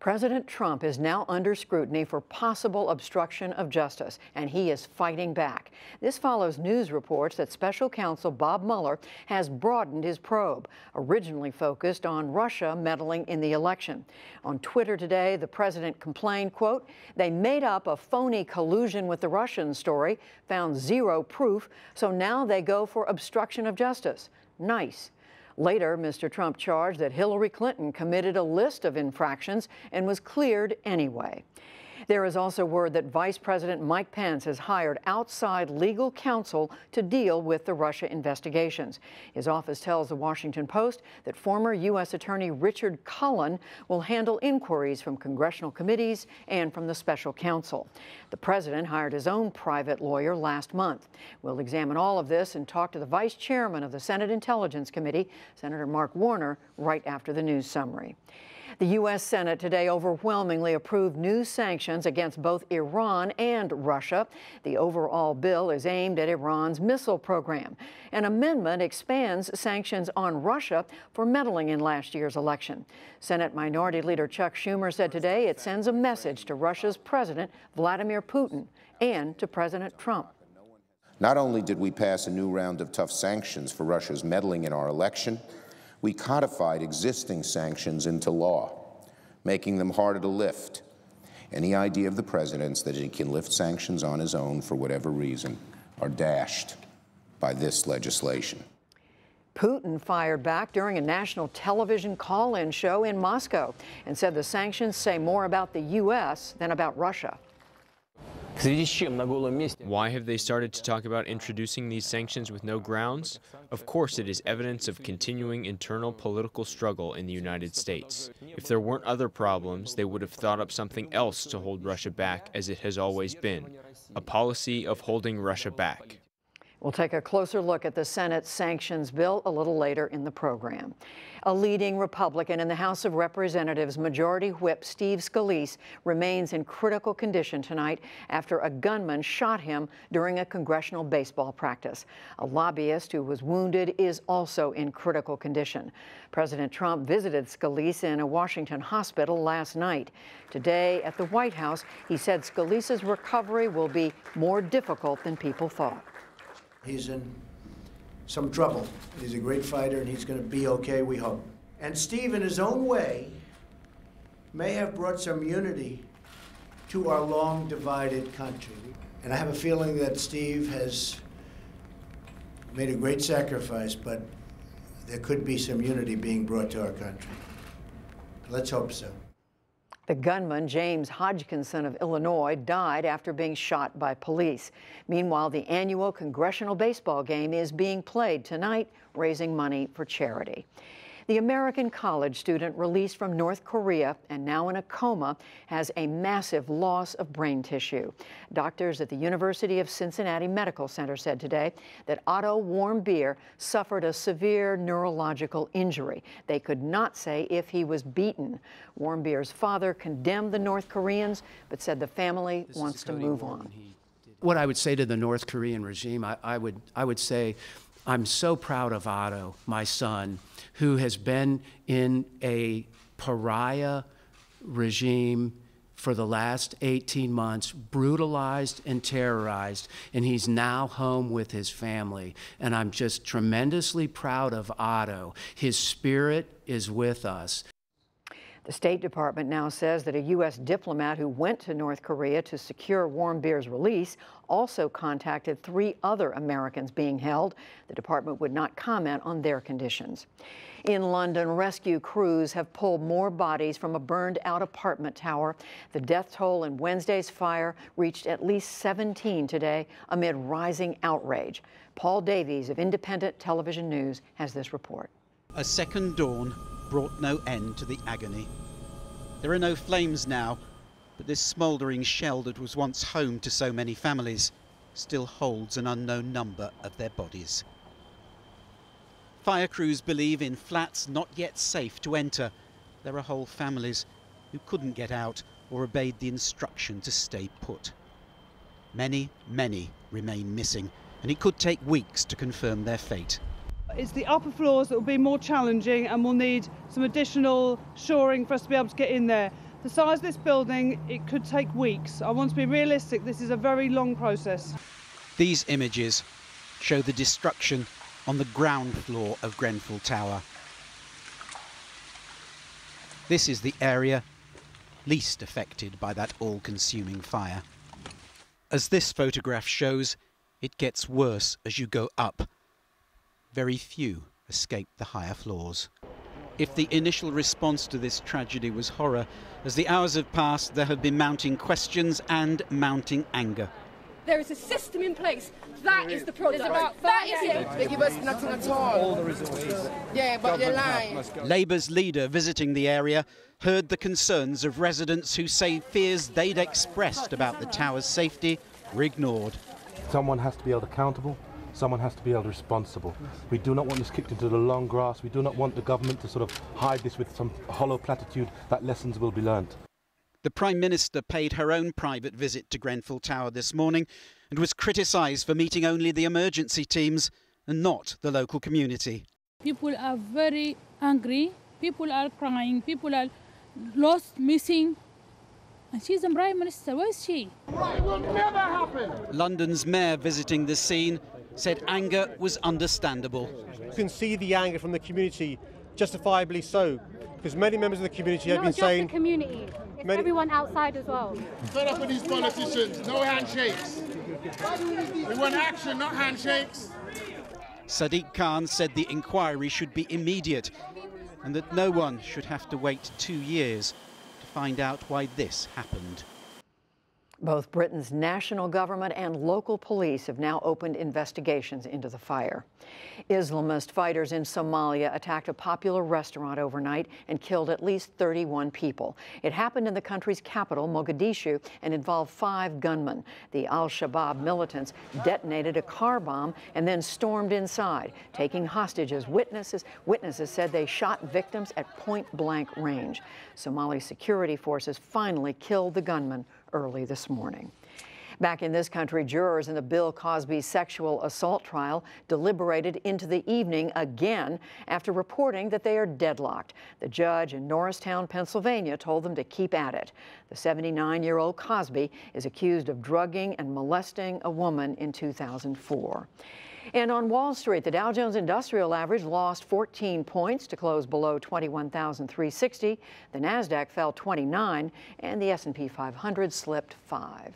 President Trump is now under scrutiny for possible obstruction of justice, and he is fighting back. This follows news reports that special counsel Bob Mueller has broadened his probe, originally focused on Russia meddling in the election. On Twitter today, the president complained, quote, "They made up a phony collusion with the Russians story, found zero proof, so now they go for obstruction of justice. Nice." Later, Mr. Trump charged that Hillary Clinton committed a list of infractions and was cleared anyway. There is also word that Vice President Mike Pence has hired outside legal counsel to deal with the Russia investigations. His office tells the Washington Post that former U.S. Attorney Richard Cullen will handle inquiries from congressional committees and from the special counsel. The president hired his own private lawyer last month. We'll examine all of this and talk to the vice chairman of the Senate Intelligence Committee, Senator Mark Warner, right after the news summary. The U.S. Senate today overwhelmingly approved new sanctions against both Iran and Russia. The overall bill is aimed at Iran's missile program. An amendment expands sanctions on Russia for meddling in last year's election. Senate Minority Leader Chuck Schumer said today it sends a message to Russia's President Vladimir Putin and to President Trump. Not only did we pass a new round of tough sanctions for Russia's meddling in our election, we codified existing sanctions into law, making them harder to lift. Any idea of the president's that he can lift sanctions on his own for whatever reason are dashed by this legislation. Putin fired back during a national television call-in show in Moscow and said the sanctions say more about the U.S. than about Russia. Why have they started to talk about introducing these sanctions with no grounds? Of course, it is evidence of continuing internal political struggle in the United States. If there weren't other problems, they would have thought up something else to hold Russia back, as it has always been, a policy of holding Russia back. We'll take a closer look at the Senate sanctions bill a little later in the program. A leading Republican in the House of Representatives, Majority Whip Steve Scalise, remains in critical condition tonight after a gunman shot him during a congressional baseball practice. A lobbyist who was wounded is also in critical condition. President Trump visited Scalise in a Washington hospital last night. Today at the White House, he said Scalise's recovery will be more difficult than people thought. He's in some trouble. He's a great fighter, and he's going to be okay, we hope. And Steve, in his own way, may have brought some unity to our long-divided country. And I have a feeling that Steve has made a great sacrifice, but there could be some unity being brought to our country. Let's hope so. The gunman, James Hodgkinson of Illinois, died after being shot by police. Meanwhile, the annual congressional baseball game is being played tonight, raising money for charity. The American college student released from North Korea and now in a coma has a massive loss of brain tissue. Doctors at the University of Cincinnati Medical Center said today that Otto Warmbier suffered a severe neurological injury. They could not say if he was beaten. Warmbier's father condemned the North Koreans, but said the family wants to move on. What I would say to the North Korean regime, I would say, I'm so proud of Otto, my son, who has been in a pariah regime for the last 18 months, brutalized and terrorized, and he's now home with his family. And I'm just tremendously proud of Otto. His spirit is with us. The State Department now says that a U.S. diplomat who went to North Korea to secure Warmbier's release also contacted 3 other Americans being held. The department would not comment on their conditions. In London, rescue crews have pulled more bodies from a burned-out apartment tower. The death toll in Wednesday's fire reached at least 17 today amid rising outrage. Paul Davies of Independent Television News has this report. A second dawn brought no end to the agony. There are no flames now, but this smouldering shell that was once home to so many families still holds an unknown number of their bodies. Fire crews believe in flats not yet safe to enter. There are whole families who couldn't get out or obeyed the instruction to stay put. Many, many remain missing, and it could take weeks to confirm their fate. It's the upper floors that will be more challenging and will need some additional shoring for us to be able to get in there. The size of this building, it could take weeks. I want to be realistic, this is a very long process. These images show the destruction on the ground floor of Grenfell Tower. This is the area least affected by that all-consuming fire. As this photograph shows, it gets worse as you go up. Very few escape the higher floors. If the initial response to this tragedy was horror, as the hours have passed, there have been mounting questions and mounting anger. There is a system in place. That is the problem. That is it. They give us nothing at all. Yeah, but they're lying. Labour's leader visiting the area heard the concerns of residents who say fears they'd expressed about the tower's safety were ignored. Someone has to be held accountable. Someone has to be held responsible. We do not want this kicked into the long grass. We do not want the government to sort of hide this with some hollow platitude that lessons will be learnt. The Prime Minister paid her own private visit to Grenfell Tower this morning and was criticised for meeting only the emergency teams and not the local community. People are very angry, people are crying, people are lost, missing. And she's the Prime Minister, where is she? It will never happen. London's mayor visiting the scene said anger was understandable. You can see the anger from the community, justifiably so, because many members of the community have been saying... Not just the community, it's everyone outside as well. Fed up with these politicians, no handshakes. We want action, not handshakes. Sadiq Khan said the inquiry should be immediate and that no one should have to wait 2 years to find out why this happened. Both Britain's national government and local police have now opened investigations into the fire. Islamist fighters in Somalia attacked a popular restaurant overnight and killed at least 31 people. It happened in the country's capital, Mogadishu, and involved 5 gunmen. The al-Shabaab militants detonated a car bomb and then stormed inside, taking hostages. Witnesses said they shot victims at point-blank range. Somali security forces finally killed the gunman early this morning. Back in this country, jurors in the Bill Cosby sexual assault trial deliberated into the evening again after reporting that they are deadlocked. The judge in Norristown, Pennsylvania, told them to keep at it. The 79-year-old Cosby is accused of drugging and molesting a woman in 2004. And on Wall Street, the Dow Jones Industrial Average lost 14 points to close below 21,360. The Nasdaq fell 29, and the S&P 500 slipped 5.